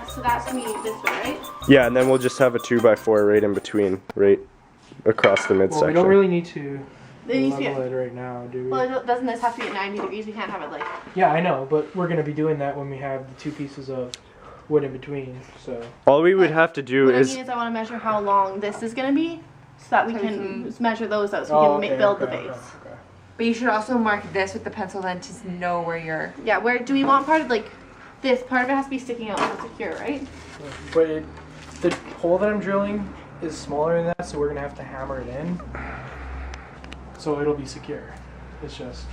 so that's gonna be this way, right? Yeah, and then we'll just have a 2x4 right in between, right across the midsection. Well, we don't really need to It needs to be- level it right now, do we? Well, doesn't this have to be at 90 degrees? We can't have it like. Yeah, I know, but we're gonna be doing that when we have the two pieces of wood in between. So All we would have to do What is I mean is, I want to measure how long this is gonna be, so that we can measure those out, so we can build the base. Okay. But you should also mark this with the pencil then to know where you're. Yeah, where do we want part of like this? Part of it has to be sticking out so secure, right? But the hole that I'm drilling is smaller than that, so we're gonna have to hammer it in. So it'll be secure. It's just.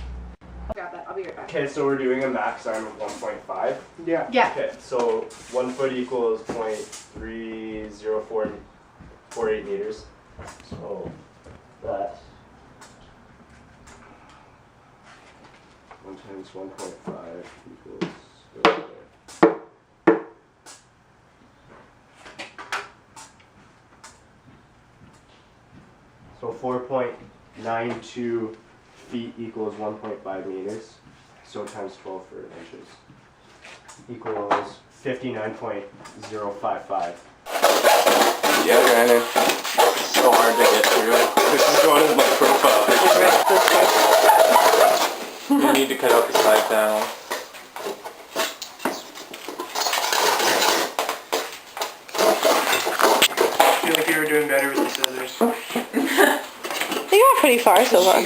I'll grab that. I'll be right back. Okay, so we're doing a max arm of 1.5. Yeah. Yeah. Okay, so 1 foot equals 0.3048 meters. So that 1 times 1.5 equals. So 4.92 feet equals 1.5 meters. So times 12 for inches equals 59.055. Yeah, granted. It's so hard to get through. This is going in my profile. You need to cut out the side panel. I feel like you were doing better with the scissors. They got pretty far so far.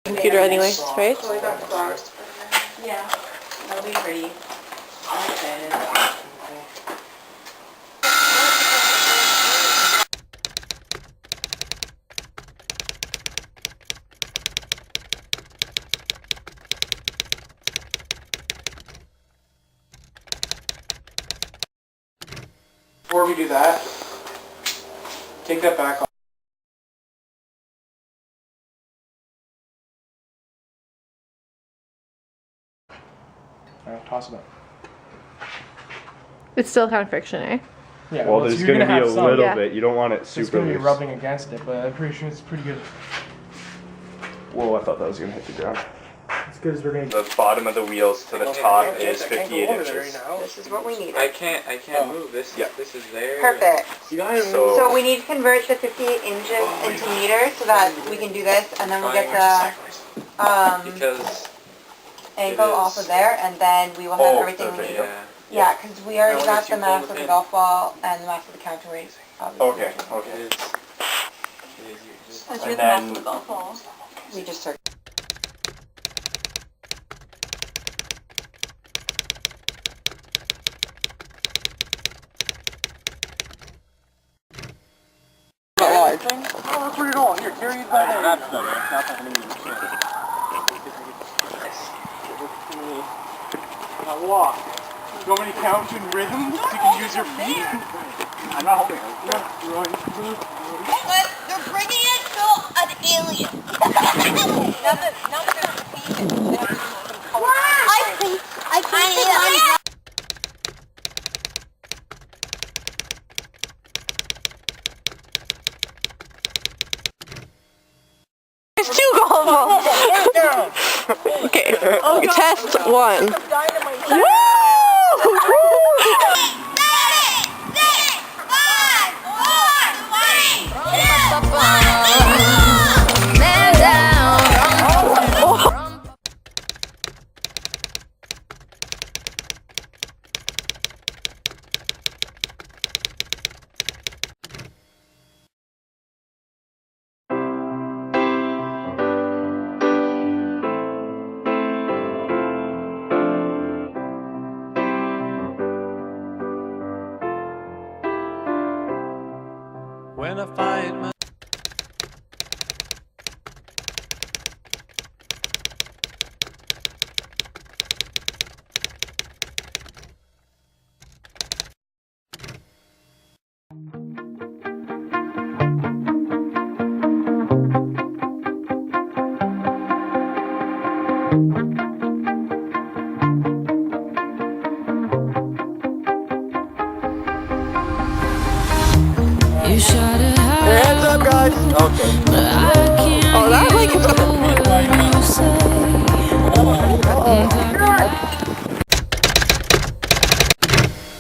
Computer anyways, right? So we got the flowers. Yeah, that'll be pretty. I'm excited. Before we do that, take that back off. Toss it up. It's still kind of friction, eh? Yeah. Well, there's going to be a little Yeah. bit. You don't want it It's super going to be loose. rubbing against it, but I'm pretty sure it's pretty good. Whoa, I thought that was going to hit the ground. As good as we're going to The bottom of the wheels to the top is 58 inches. This is what we need. I can't move this. Yeah. This is there. Perfect. You gotta move. So we need to convert the 58 inches into meters so that we can do this, and then we'll get the Because angle off of there, and then we will have everything we need. yeah. Yeah, because we already Now, got once the you pull mass the of the pin. golf ball and the mass of the counterweight. Okay. obviously. Okay. It is. Let's And do the mass then- of the golf ball. We just start. Oh, that's where you're going. Here, carry it back. That's done. That's not going to be Now walk. You want me to count in rhythm so you can use your feet? I'm not holding it. But they're bringing it to an alien. Now that I think There's two golf balls. Okay, test one. Woo! When I find my Your hands up, guys. Okay.